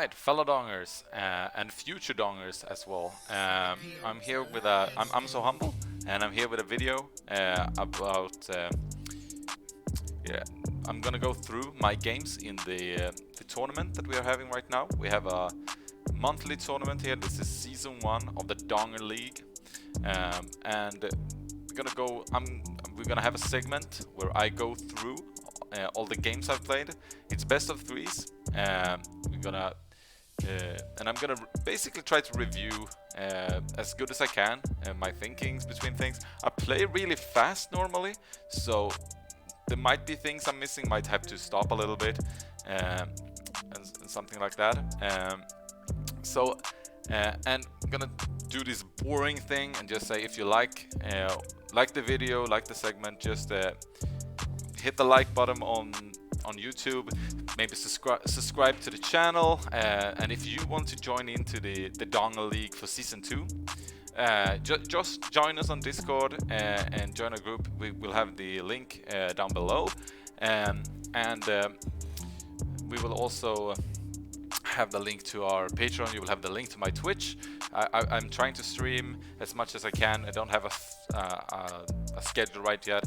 Alright, fellow dongers and future dongers as well. I'm here with I'm Imsohumble, and I'm here with a video about yeah. I'm gonna go through my games in the tournament that we are having right now. We have a monthly tournament here. This is season 1 of the Donger League, and we're gonna go. We're gonna have a segment where I go through all the games I've played. It's best of threes. We're gonna and I'm gonna basically try to review as good as I can my thinkings between things. I play really fast normally, so there might be things I'm missing. Might have to stop a little bit and something like that. And I'm gonna do this boring thing and just say, if you like the video, like the segment, just hit the like button on YouTube, maybe subscribe to the channel, and if you want to join into the Donger League for season 2, just join us on Discord and join a group. We will have the link down below, and we will also have the link to our Patreon. You will have the link to my Twitch. I'm trying to stream as much as I can. I don't have a schedule right yet.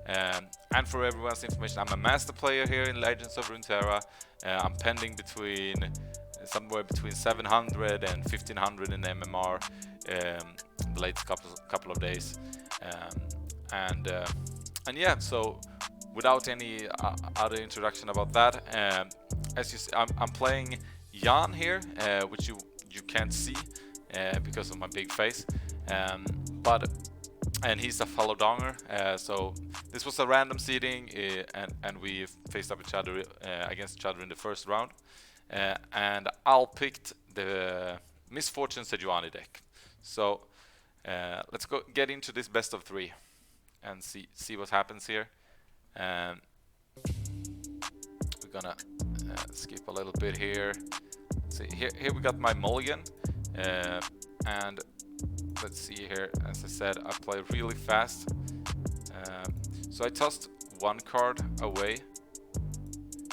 And for everyone's information, I'm a master player here in Legends of Runeterra. I'm pending somewhere between 700 and 1500 in MMR the latest couple of days. And yeah, so without any other introduction about that, as you see, I'm playing Jan here, which you can't see because of my big face, and he's a fellow donger. So this was a random seeding, and we faced up against each other in the first round, and I'll picked the Misfortune Sejuani deck. So let's get into this best of 3 and see what happens here. We're gonna skip a little bit here. See, here we got my mulligan, and let's see here. As I said, I play really fast, so I tossed one card away.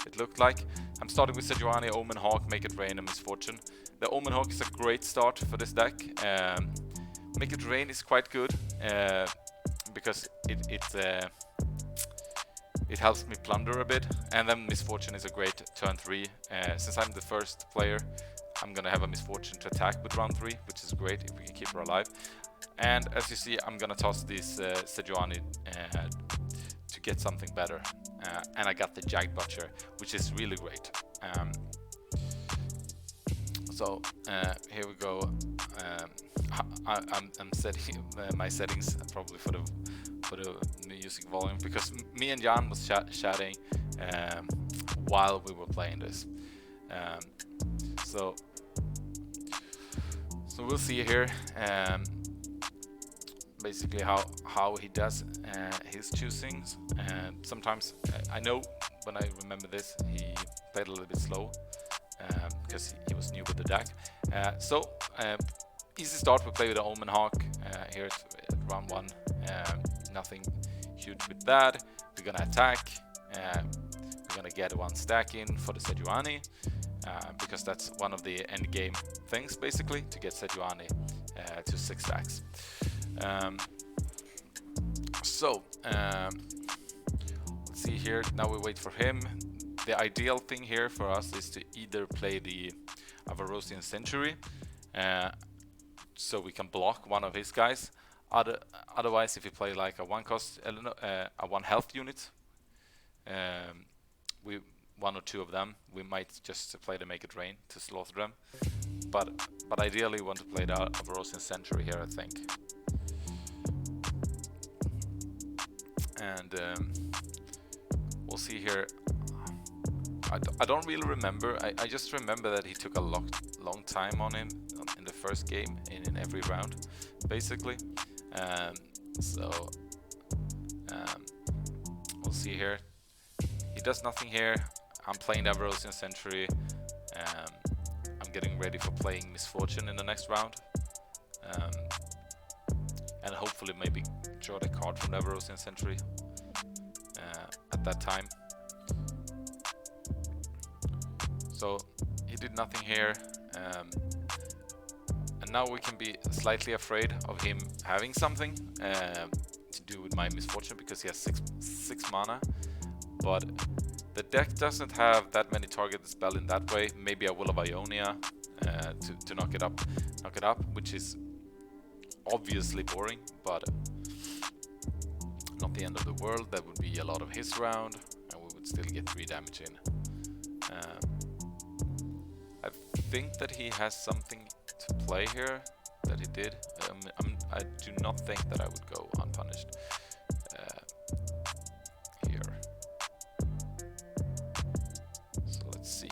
It looked like I'm starting with Sejuani, Omen Hawk, Make It Rain, and Misfortune. The Omen Hawk is a great start for this deck. Make It Rain is quite good because it helps me plunder a bit, and then Misfortune is a great turn 3. Since I'm the first player, I'm gonna have a Misfortune to attack with round 3, which is great if we can keep her alive. And as you see, I'm gonna toss this Sejuani to get something better, and I got the Jagged Butcher, which is really great. So here we go. I'm setting my settings probably for the music volume, because me and Jan was chatting while we were playing this. So we'll see here basically how he does his choosings. And sometimes I know when I remember this, he played a little bit slow because he was new with the deck. So easy start. We play with the Omen Hawk here at round 1. Nothing huge with that. We're gonna attack. We're gonna get 1 stack in for the Sejuani, because that's one of the end game things, basically, to get Sejuani to 6 stacks. Let's see here. Now we wait for him. The ideal thing here for us is to either play the Avarosian Century, so we can block one of his guys. Otherwise, if you play like a 1 cost, a 1 health unit, one or two of them, we might just play the Make It Rain to slaughter them. But ideally, we want to play the Avarosian Century here, I think. And we'll see here. I don't really remember. I just remember that he took a long time on him in the first game in every round, basically. We'll see here. He does nothing here. I'm playing the Avarosian Century. I'm getting ready for playing Misfortune in the next round, and hopefully maybe draw the card from the Avarosian Century at that time. So he did nothing here. And now we can be slightly afraid of him having something to do with my misfortune, because he has six mana. But the deck doesn't have that many targeted spell in that way. Maybe a Will of Ionia to knock it up, which is obviously boring, but not the end of the world. That would be a lot of his round, and we would still get 3 damage in. I think that he has something to play here, that he did. I do not think that I would go unpunished here. So let's see.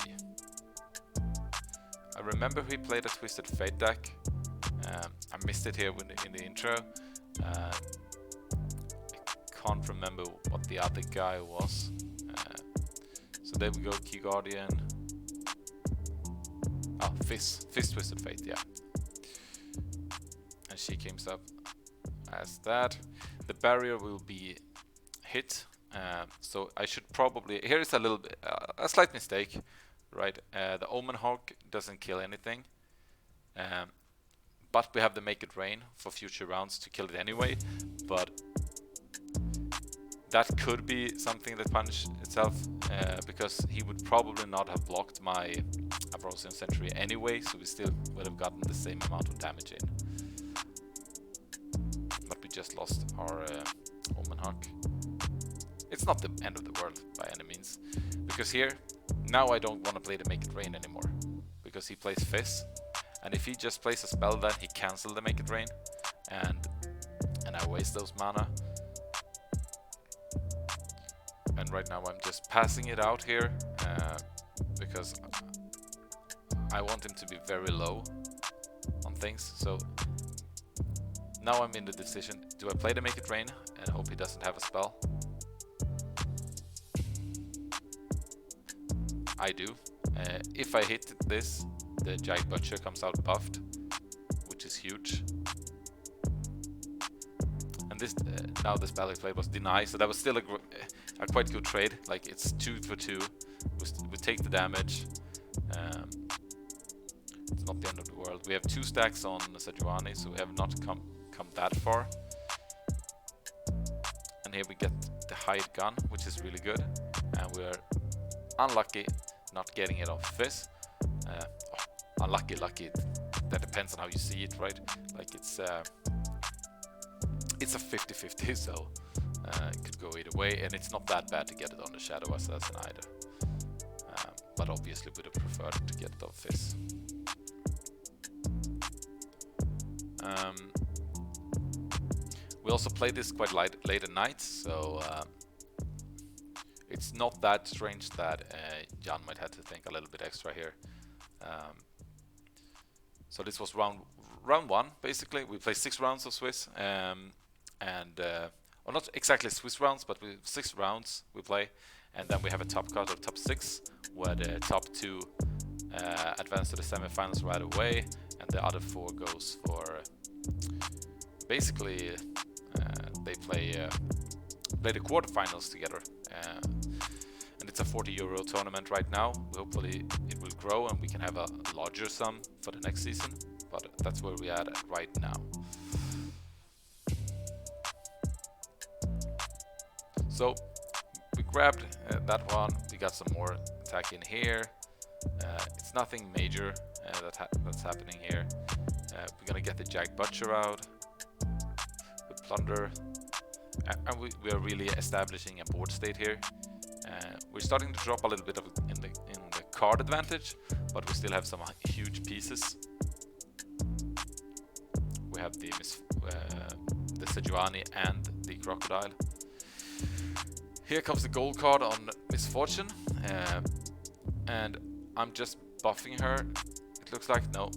I remember he played a Twisted Fate deck. I missed it here in the intro. I can't remember what the other guy was. So there we go, Key Guardian. Oh, Fizz Twisted Fate, yeah. And she comes up as that. The barrier will be hit. So I should probably... Here is a little bit... a slight mistake, right? The Omen Hawk doesn't kill anything. But we have the Make It Rain for future rounds to kill it anyway. But that could be something that punishes itself, because he would probably not have blocked my Abrosian Sentry anyway, so we still would have gotten the same amount of damage in. But we just lost our Omen Hawk. It's not the end of the world by any means, because here, now I don't want to play the Make It Rain anymore, because he plays Fizz, and if he just plays a spell then he cancels the Make It Rain, and I waste those mana. And right now I'm just passing it out here, because I want him to be very low on things. So now I'm in the decision, do I play the Make It Rain and hope he doesn't have a spell? I do. If I hit this, the Giant Butcher comes out buffed, which is huge. And this now the spell he played was Deny, so that was still a quite good trade. Like, it's 2 for 2. We take the damage. It's not the end of the world. We have 2 stacks on Sejuani, so we have not come that far. And here we get the Hide Gun, which is really good. And we're unlucky not getting it off Fizz. Unlucky, lucky. That depends on how you see it, right? Like, it's a 50-50, so it could go either way, and it's not that bad to get it on the Shadow Assassin either. But obviously would have preferred to get it on Fizz. We also played this quite late at night, so it's not that strange that Jan might have to think a little bit extra here. So this was round 1, basically. We played 6 rounds of Swiss, or not exactly Swiss rounds, but 6 rounds we play, and then we have a top cut of top 6, where the top 2 advance to the semifinals right away, and the other 4 goes for basically they play the quarterfinals together, and it's a €40 tournament right now. Hopefully it will grow and we can have a larger sum for the next season, but that's where we are at right now. So we grabbed that one. We got some more attack in here. It's nothing major that's happening here. We're gonna get the Jagged Butcher out with Plunder, and we are really establishing a board state here. We're starting to drop a little bit of in the card advantage, but we still have some huge pieces. We have the Sejuani and the Crocodile. Here comes the gold card on Misfortune, and I'm just buffing her. It looks like, no,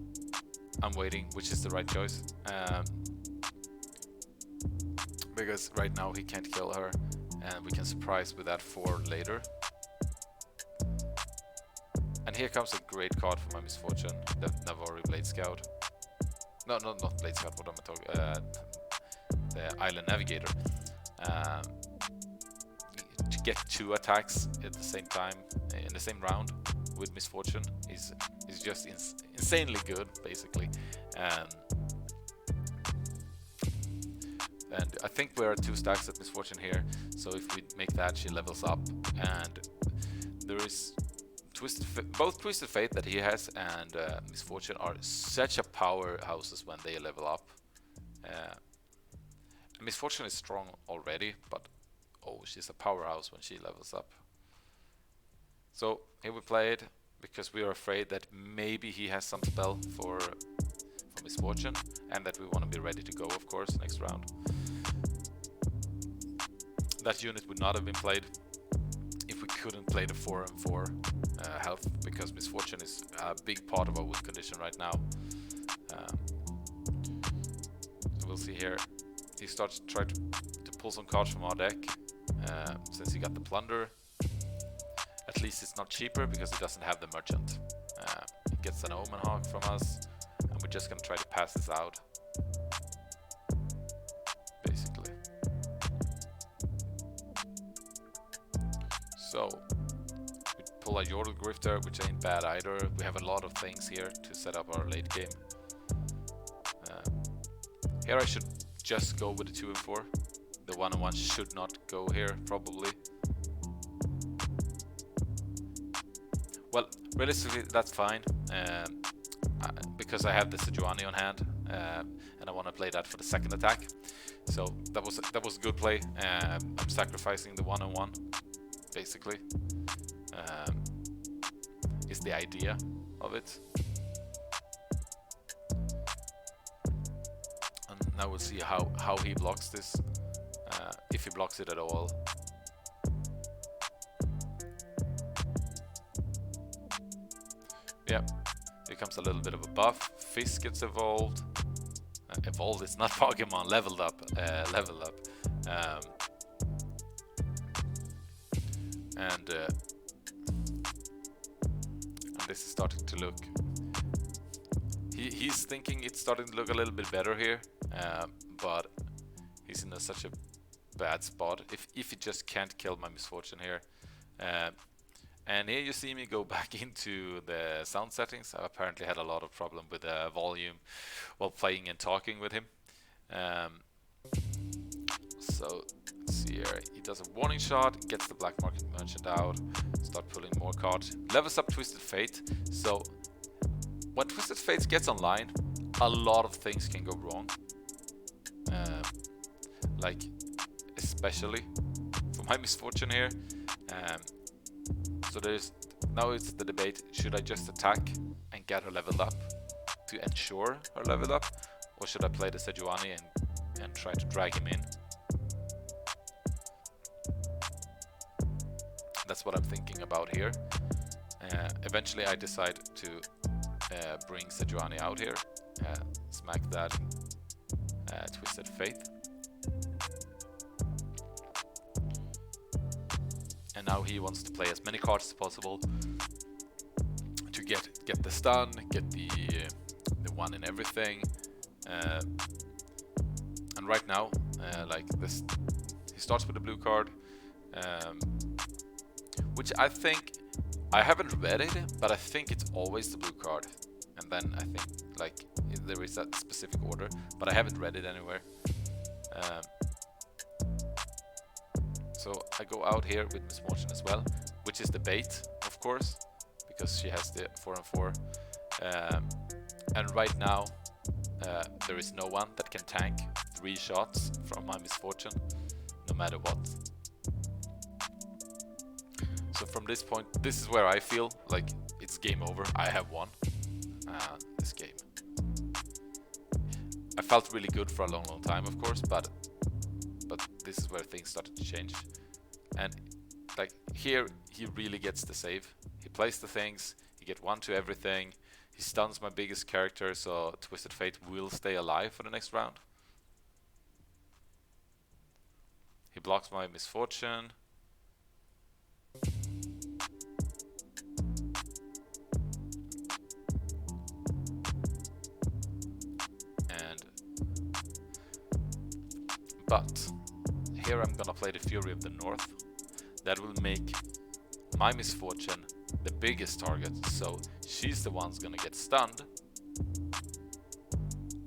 I'm waiting, which is the right choice, because right now he can't kill her, and we can surprise with that 4 later. And here comes a great card for my Misfortune, the Navari Blade Scout. No, not Blade Scout, what am I talking? The Island Navigator. To get 2 attacks at the same time in the same round with Misfortune. He's just insanely good, basically. And I think we're at 2 stacks at Misfortune here, so if we make that, she levels up. And there is both Twisted Fate that he has and Misfortune are such a powerhouses when they level up. Misfortune is strong already, but oh, she's a powerhouse when she levels up. So here we play it because we are afraid that maybe he has some spell for Misfortune, and that we want to be ready to go, of course, next round. That unit would not have been played if we couldn't play the 4/4 health, because Misfortune is a big part of our win condition right now. So we'll see here. He starts to try to pull some cards from our deck, since he got the Plunder. At least it's not cheaper because he doesn't have the Merchant. He gets an Omen Hawk from us, and we're just gonna try to pass this out, basically. So we pull a Yordle Grifter, which ain't bad either. We have a lot of things here to set up our late game. Here I should just go with the 2 and 4. The 1 and 1 should not go here, probably. Well, realistically, that's fine, because I have the Sejuani on hand, and I want to play that for the second attack. So that was a good play. I'm sacrificing the 1 and 1, basically. Is the idea of it. And now we'll see how he blocks this, if he blocks it at all. Yeah, here comes a little bit of a buff. Fizz gets evolved. Evolved is not Pokemon, leveled up. And this is starting to look. He's thinking it's starting to look a little bit better here, but he's in such a bad spot. If he just can't kill my Misfortune here. And here you see me go back into the sound settings. I apparently had a lot of problem with the volume while playing and talking with him. So let's see here. He does a warning shot, gets the Black Market Merchant out, start pulling more cards, levels up Twisted Fate. So when Twisted Fate gets online, a lot of things can go wrong. Like especially for my Misfortune here. So now it's the debate, should I just attack and get her leveled up to ensure her level up, or should I play the Sejuani and try to drag him in? That's what I'm thinking about here. Eventually I decide to bring Sejuani out here, smack that Twisted Faith. And now he wants to play as many cards as possible to get the stun, get the 1 in everything. And right now, like this, he starts with the blue card, which I think, I haven't read it, but I think it's always the blue card. And then I think like there is that specific order, but I haven't read it anywhere. So I go out here with Misfortune as well, which is the bait, of course, because she has the 4 and 4. And right now, there is no one that can tank 3 shots from my Misfortune, no matter what. So from this point, this is where I feel like it's game over. I have won this game. I felt really good for a long time, of course, but this is where things started to change. And like here, he really gets the save. He plays the things, he get 1 to everything, he stuns my biggest character, so Twisted Fate will stay alive for the next round. He blocks my Misfortune. But here I'm gonna play the Fury of the North. That will make my Misfortune the biggest target, so she's the one's gonna get stunned,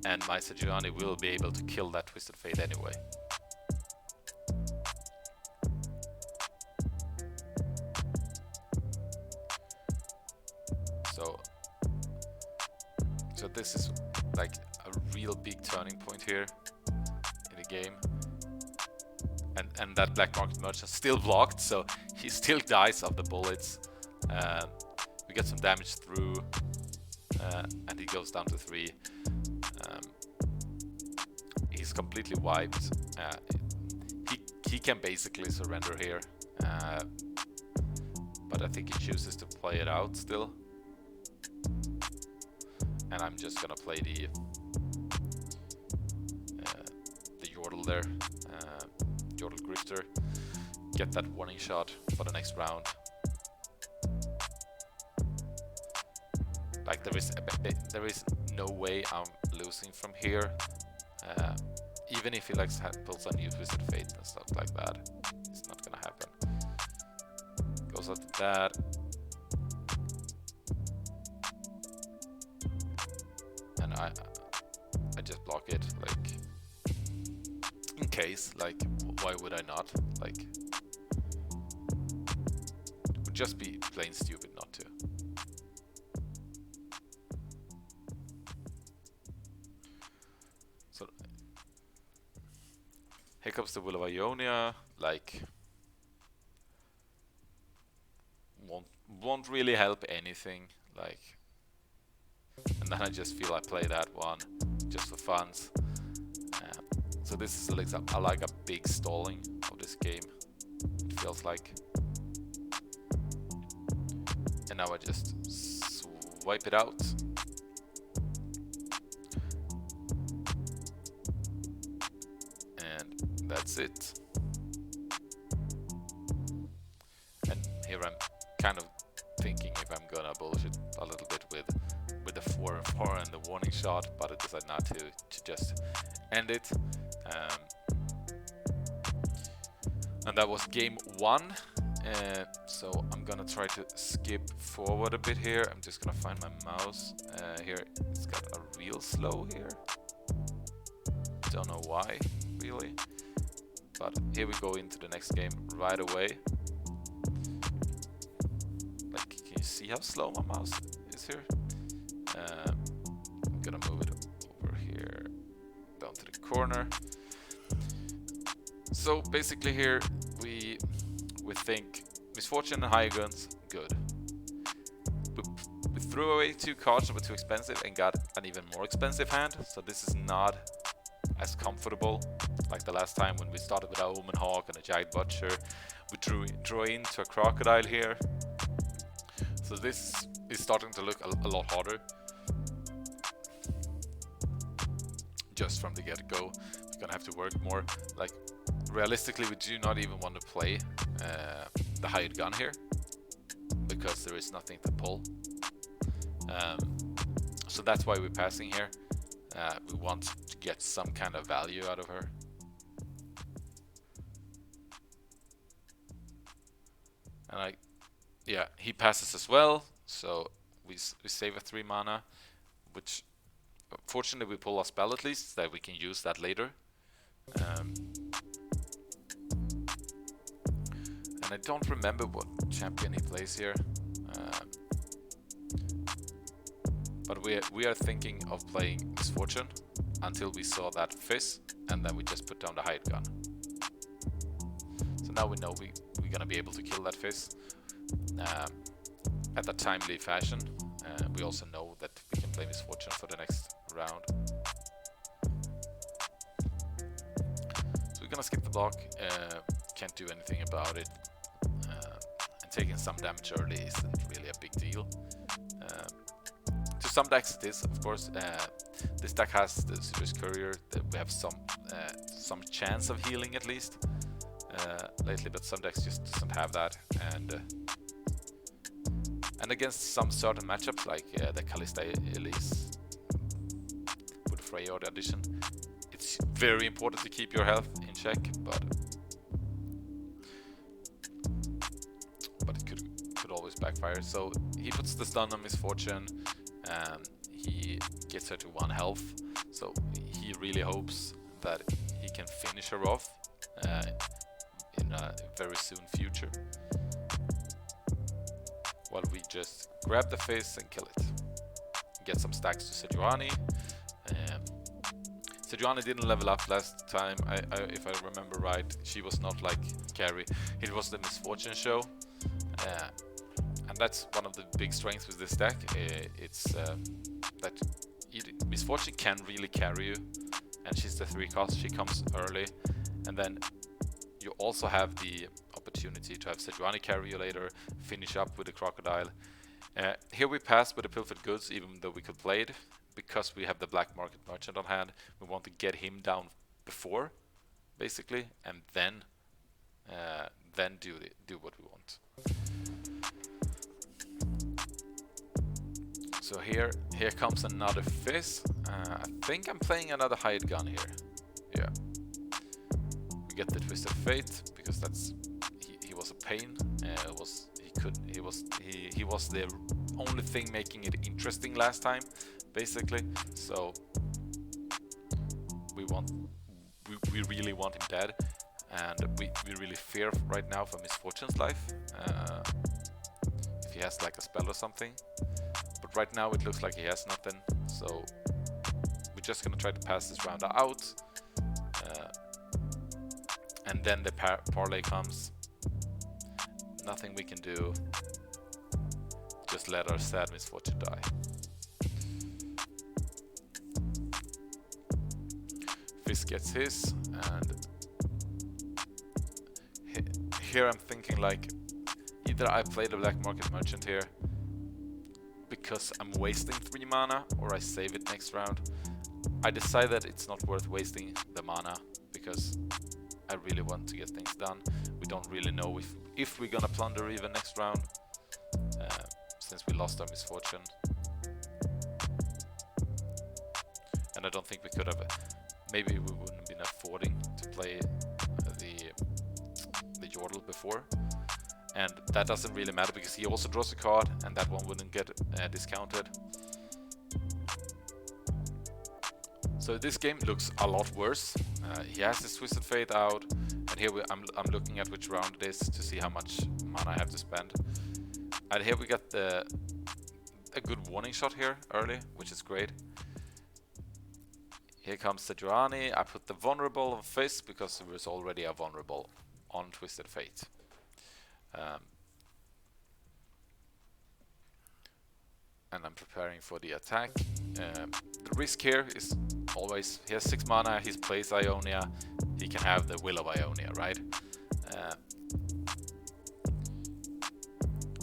and my Sejuani will be able to kill that Twisted Fate anyway. So this is like a real big turning point here in the game. And that Black Market Merchant still blocked, so he still dies of the bullets. We get some damage through, and he goes down to 3. He's completely wiped. He can basically surrender here, but I think he chooses to play it out still. And I'm just gonna play the Yordle there, Yordle Grifter, get that warning shot for the next round. Like there is no way I'm losing from here, even if he like pulls a new Twisted Fate and stuff like that. It's not gonna happen. Goes out to that. And I just block it, like, in case, like, why would I not? Like, it would just be plain stupid not to. So, here comes the Will of Ionia, like, won't really help anything, like. And then I just feel I play that one just for funs. So this is like a big stalling of this game, it feels like. And now I just swipe it out. And that's it. And here I'm kind of thinking if I'm gonna bullshit a little bit with the 4/4 and the warning shot, but I decided not to just end it. And that was game 1. So I'm gonna try to skip forward a bit here. I'm just gonna find my mouse. Here it's got a real slow here. Don't know why, really. But here we go into the next game right away. Like, can you see how slow my mouse is here? I'm gonna move it over here down to the corner. So basically here we think Misfortune and Higher Guns, good. We threw away 2 cards that were too expensive and got an even more expensive hand, so this is not as comfortable like the last time when we started with our Omen Hawk and a Giant Butcher. We drew into a Crocodile here. So this is starting to look a lot harder. Just from the get-go, we're gonna have to work more. Like, realistically, we do not even want to play the hired gun here because there is nothing to pull. So that's why we're passing here. We want to get some kind of value out of her. And yeah, he passes as well, so we save a 3 mana, which fortunately we pull a spell at least, so that we can use that later. And I don't remember what champion he plays here, but we are thinking of playing Misfortune until we saw that Fizz, and then we just put down the Hide Gun. So now we know we're gonna be able to kill that Fizz at a timely fashion. We also know that we can play Misfortune for the next round. So we're gonna skip the block, can't do anything about it. And taking some damage early isn't really a big deal. To some decks it is, of course. This deck has the Sirius Courier, that we have some chance of healing at least lately, but some decks just doesn't have that. And against some certain matchups, like the Callista Elise with Freya Edition, it's very important to keep your health in check, but always backfires. So he puts the stun on Misfortune, he gets her to 1 health, so he really hopes that he can finish her off in a very soon future, while we just grab the face and kill it. Get some stacks to Sejuani. Sejuani didn't level up last time, if I remember right. She was not like carry, it was the Misfortune show. And that's one of the big strengths with this deck. It's that Misfortune can really carry you, and she's the 3 cost, she comes early, and then you also have the opportunity to have Sejuani carry you later, finish up with the Crocodile. Here we pass with the Pilfered Goods, even though we could play it, because we have the Black Market Merchant on hand. We want to get him down before, basically, and then do what we want. So here comes another Fizz. I think I'm playing another Hired Gun here. Yeah. We get the Twisted Fate because that's he was a pain. He was the only thing making it interesting last time, basically. So we really want him dead, and we really fear right now for Misfortune's life. If he has like a spell or something. But right now it looks like he has nothing, so we're just gonna try to pass this round out. And then the parlay comes. Nothing we can do. Just let our sad Misfortune die. Fizz gets his, and here I'm thinking like, either I play the Black Market Merchant here because I'm wasting 3 mana, or I save it next round. I decide that it's not worth wasting the mana because I really want to get things done. We don't really know if we're gonna plunder even next round, since we lost our Misfortune. And I don't think we could have, maybe we wouldn't have been affording to play the Yordle before. And that doesn't really matter because he also draws a card, and that one wouldn't get discounted. So this game looks a lot worse. He has his Twisted Fate out, and here I'm looking at which round it is to see how much mana I have to spend. And here we got a good warning shot here early, which is great. Here comes Sejuani. I put the vulnerable on Fizz because there was already a vulnerable on Twisted Fate. And I'm preparing for the attack. The risk here is always, he has 6 mana, he plays Ionia, he can have the Will of Ionia, right?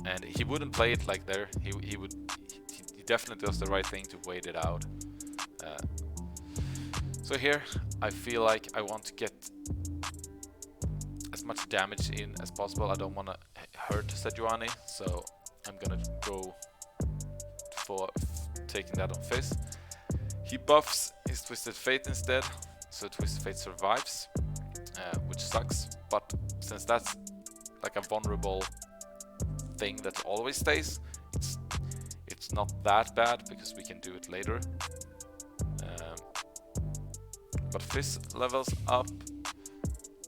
And he wouldn't play it like there. He definitely does the right thing to wait it out. So here I feel like I want to get as much damage in as possible. I don't want to hurt Sejuani, so I'm gonna go for taking that on Fizz. He buffs his Twisted Fate instead, so Twisted Fate survives, which sucks, but since that's like a vulnerable thing that always stays, it's not that bad because we can do it later. But Fizz levels up.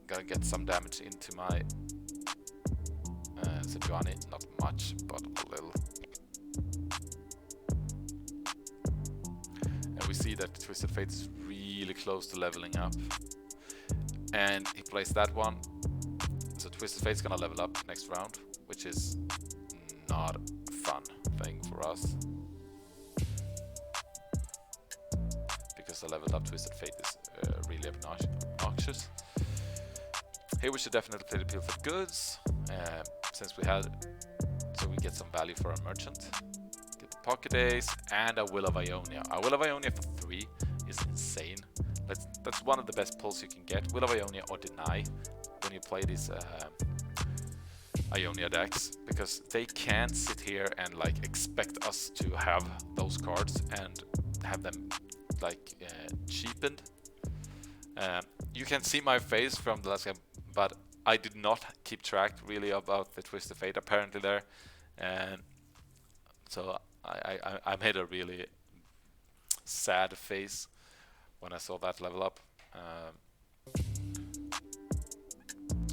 Gotta get some damage into my Sejuani, not much, but a little. And we see that Twisted Fate is really close to leveling up. And he plays that one. So Twisted Fate's gonna level up next round, which is not a fun thing for us. Because the leveled up Twisted Fate is really obnoxious. Here we should definitely play the Pilfered Goods, since we had, so we get some value for our merchant. Get the Pocket Ace and a Will of Ionia. A Will of Ionia for 3 is insane. That's one of the best pulls you can get. Will of Ionia or Deny when you play these Ionia decks, because they can't sit here and like expect us to have those cards and have them like cheapened. You can see my face from the last game, but I did not keep track really about the Twisted Fate apparently there. And so I made a really sad face when I saw that level up.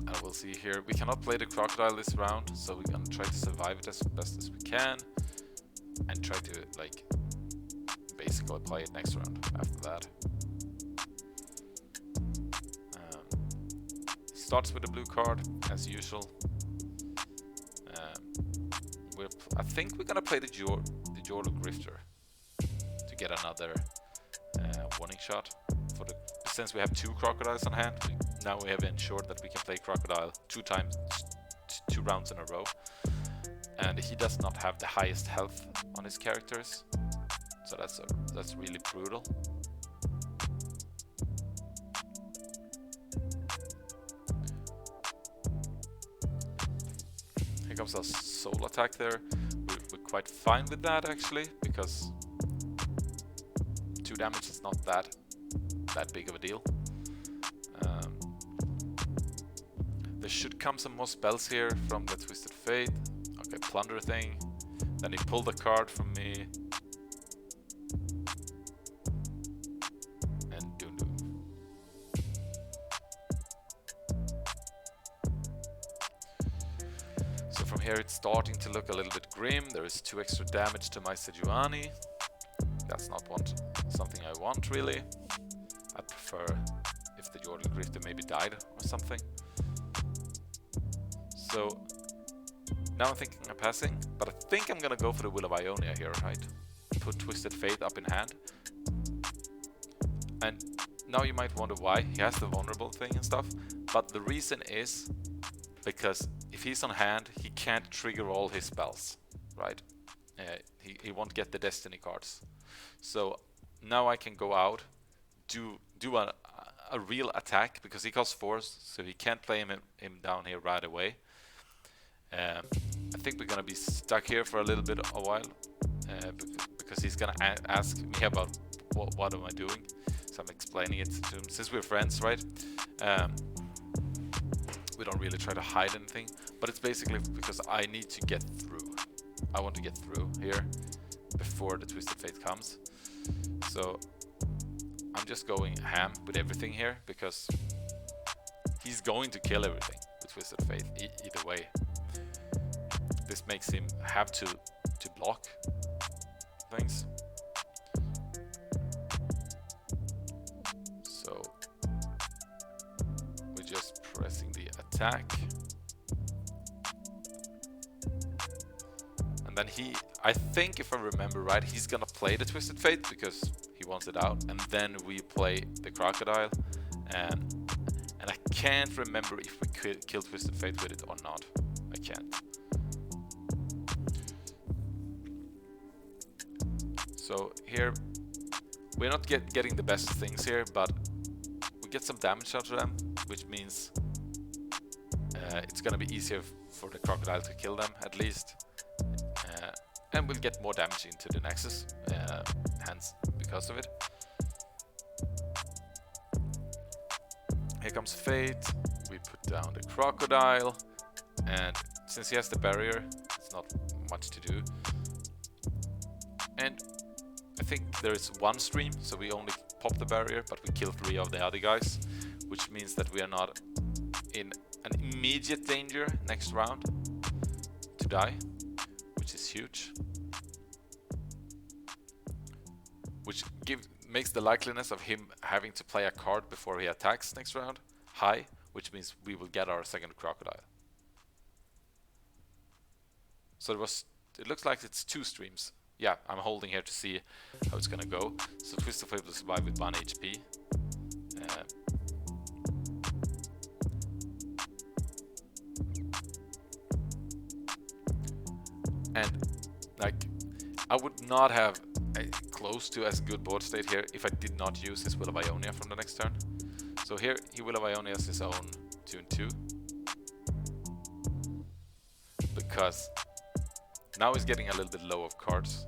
And we'll see here. We cannot play the crocodile this round, so we're gonna try to survive it as best as we can, and try to like basically play it next round after that. Starts with a blue card as usual. I think we're gonna play the Jordo Grifter to get another warning shot. Since we have 2 crocodiles on hand, now we have ensured that we can play crocodile 2 rounds in a row. And he does not have the highest health on his characters, so that's really brutal. Here comes our soul attack there. We're quite fine with that actually, because 2 damage is not that big of a deal. There should come some more spells here from the Twisted Fate. Okay, plunder thing. Then he pulled a card from me. And doom. So from here it's starting to look a little bit grim. There is 2 extra damage to my Sejuani. That's not something I want really. I prefer if the Jordan Grifter maybe died or something. So now I'm thinking of passing, but I think I'm gonna go for the Will of Ionia here, right? Put Twisted Fate up in hand. And now you might wonder why. He has the vulnerable thing and stuff, but the reason is because if he's on hand, he can't trigger all his spells, right? He won't get the Destiny cards. So now I can go out, do a real attack, because he costs 4, so he can't play him down here right away. I think we're gonna be stuck here for a little bit a while, because he's gonna ask me about what am I doing. So I'm explaining it to him. Since we're friends, right? We don't really try to hide anything, but it's basically because I need to get through. I want to get through here before the Twisted Fate comes. So I'm just going ham with everything here, because he's going to kill everything with Twisted Fate either way. This makes him have to block things. So we're just pressing the attack. And then I think if I remember right, he's gonna play the Twisted Fate because he wants it out, and then we play the Crocodile. And I can't remember if we could kill Twisted Fate with it or not. I can't. So here, we're not getting the best things here, but we get some damage out of them, which means it's gonna be easier for the Crocodile to kill them, at least. And we'll get more damage into the Nexus hands because of it. Here comes Fate. We put down the Crocodile, and since he has the barrier, it's not much to do. And I think there is 1 stream, so we only pop the barrier, but we kill 3 of the other guys, which means that we are not in an immediate danger next round to die, which is huge. Which makes the likeliness of him having to play a card before he attacks next round high, which means we will get our second Crocodile. So it looks like it's 2 streams. Yeah, I'm holding here to see how it's gonna go. So Twisted Fate will survive with 1 HP. And like, I would not have a close to as good board state here if I did not use his Will of Ionia from the next turn. So here he Will of Ionia as his own 2/2. Because now he's getting a little bit low of cards.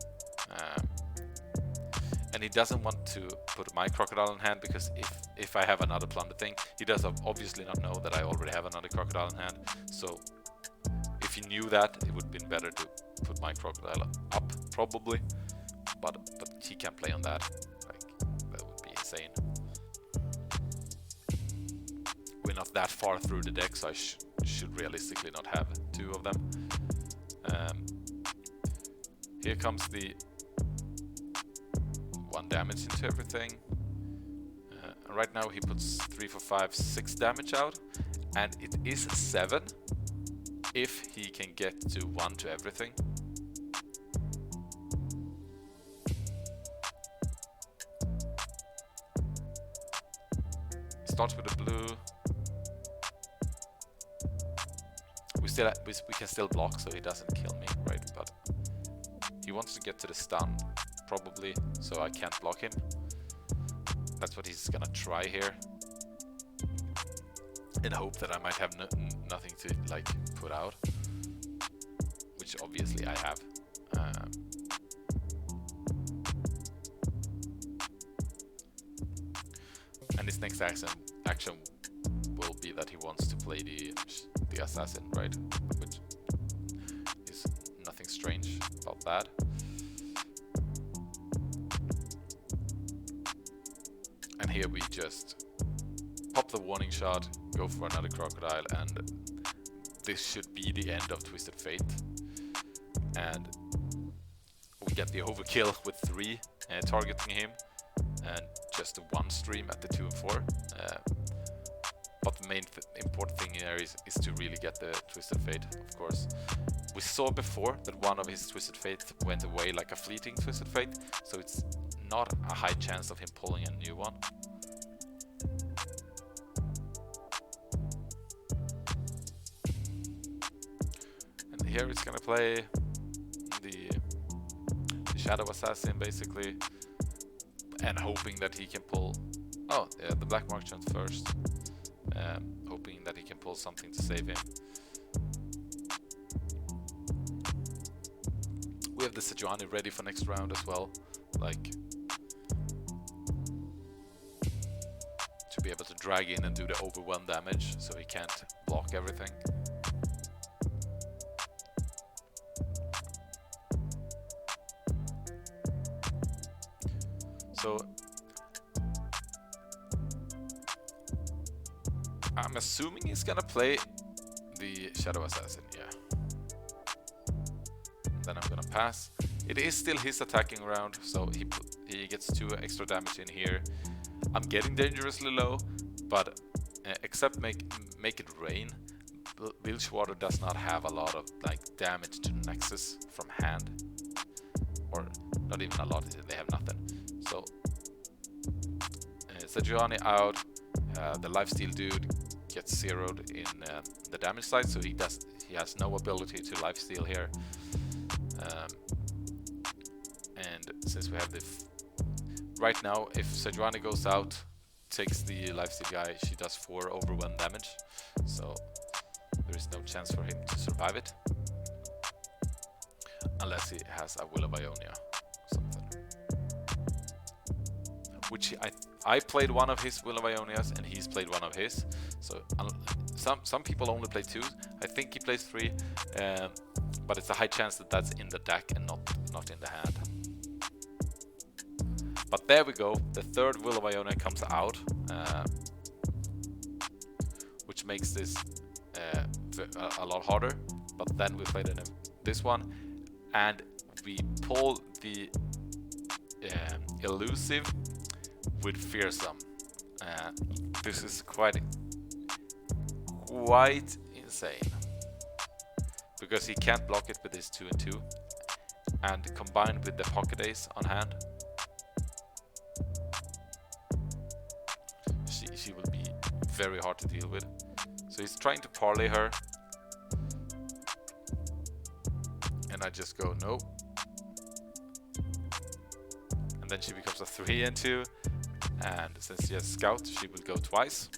And he doesn't want to put my Crocodile in hand, because if I have another plunder thing, he does obviously not know that I already have another Crocodile in hand. So if If he knew that, it would have been better to put my crocodile up, probably. But he can't play on that. Like, that would be insane. We're not that far through the deck, so I should realistically not have two of them. Here comes the 1 damage into everything. Right now he puts 3, 4, 5, 6 damage out, and it is 7 if he can get to 1 to everything. Starts with a blue. We can still block, so he doesn't kill me, right? But he wants to get to the stun, probably, so I can't block him. That's what he's gonna try here, in hope that I might have nothing to like put out, which obviously I have. And his next action will be that he wants to play the assassin, right? Which is nothing strange about that. And here we just pop the warning shot, go for another crocodile, and this should be the end of Twisted Fate. And we get the overkill with 3 targeting him, and just a 1 stream at the 2 and 4. But the main important thing here is to really get the Twisted Fate, of course. We saw before that one of his Twisted Fate went away like a fleeting Twisted Fate, so it's not a high chance of him pulling a new one. And here it's gonna play the Shadow Assassin basically, and hoping that he can pull... Oh, yeah, the Black Merchant first. Hoping that he can pull something to save him. We have the Sejuani ready for next round as well, like to be able to drag in and do the overwhelm damage, so he can't block everything. So I'm assuming he's gonna play the Shadow Assassin, yeah. Then I'm gonna pass. It is still his attacking round, so he gets 2 extra damage in here. I'm getting dangerously low, but except make it rain, Bilgewater does not have a lot of like damage to Nexus from hand, or not even a lot. They have nothing. So Sejuani out. The lifesteal dude gets zeroed in the damage side, so he has no ability to lifesteal here. And since we have the right now, if Sejuani goes out, takes the lifesteal guy, she does 4 overwhelm damage, so there is no chance for him to survive it, unless he has a Will of Ionia or something. Which I played one of his Will of Ionias, and he's played one of his. So some people only play 2. I think he plays 3, but it's a high chance that that's in the deck and not in the hand. But there we go. The 3rd Will of Ionia comes out, which makes this a lot harder. But then we play this one, and we pull the elusive with fearsome. This is quite insane, because he can't block it with his 2 and 2, and combined with the pocket ace on hand, she will be very hard to deal with. So he's trying to parlay her, and I just go no, and then she becomes a 3 and 2. And since she has Scout, she will go twice.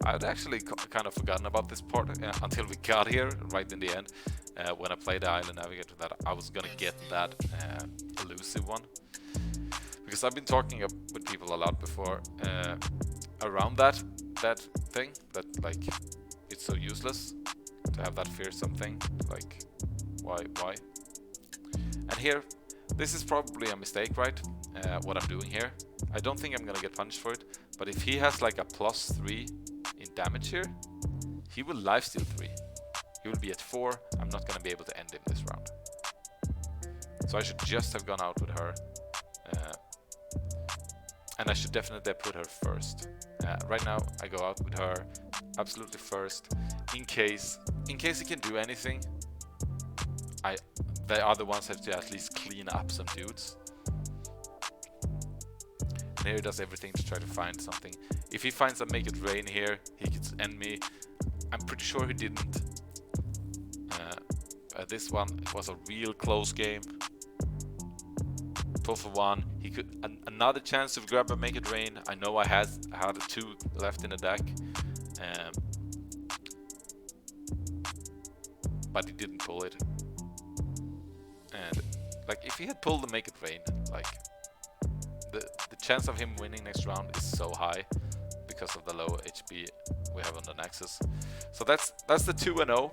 I had actually kind of forgotten about this part until we got here, right in the end. When I played the Island Navigator, that I was gonna get that elusive one. Because I've been talking with people a lot before around that thing, that like it's so useless to have that fearsome thing. Like, why? And here, this is probably a mistake, right? What I'm doing here. I don't think I'm gonna get punished for it, but if he has like a +3 in damage here, he will lifesteal 3. He will be at 4. I'm not gonna be able to end him this round. So I should just have gone out with her. And I should definitely put her first. Right now, I go out with her absolutely first, in case he can do anything. The other ones have to at least clean up some dudes. And here he does everything to try to find something. If he finds a Make It Rain here, he could end me. I'm pretty sure he didn't. This one was a real close game. 12 for 1. He could another chance to grab a Make It Rain. I know I had 2 left in the deck, but he didn't pull it. And like, if he had pulled the Make It Rain, like the chance of him winning next round is so high because of the low HP we have on the Nexus. So that's the 2-0.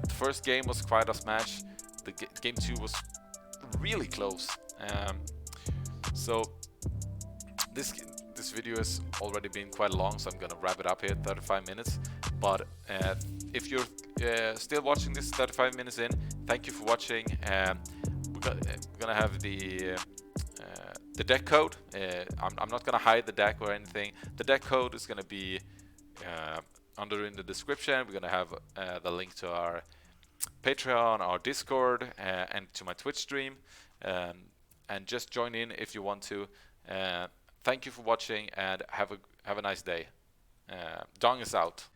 The first game was quite a smash. The game 2 was really close. So this video has already been quite long, so I'm gonna wrap it up here, 35 minutes. But if you're still watching this 35 minutes in, thank you for watching. We're gonna have the deck code. I'm not gonna hide the deck or anything. The deck code is gonna be under in the description. We're gonna have the link to our Patreon, our Discord, and to my Twitch stream. And just join in if you want to. Thank you for watching, and have a nice day. Dong is out.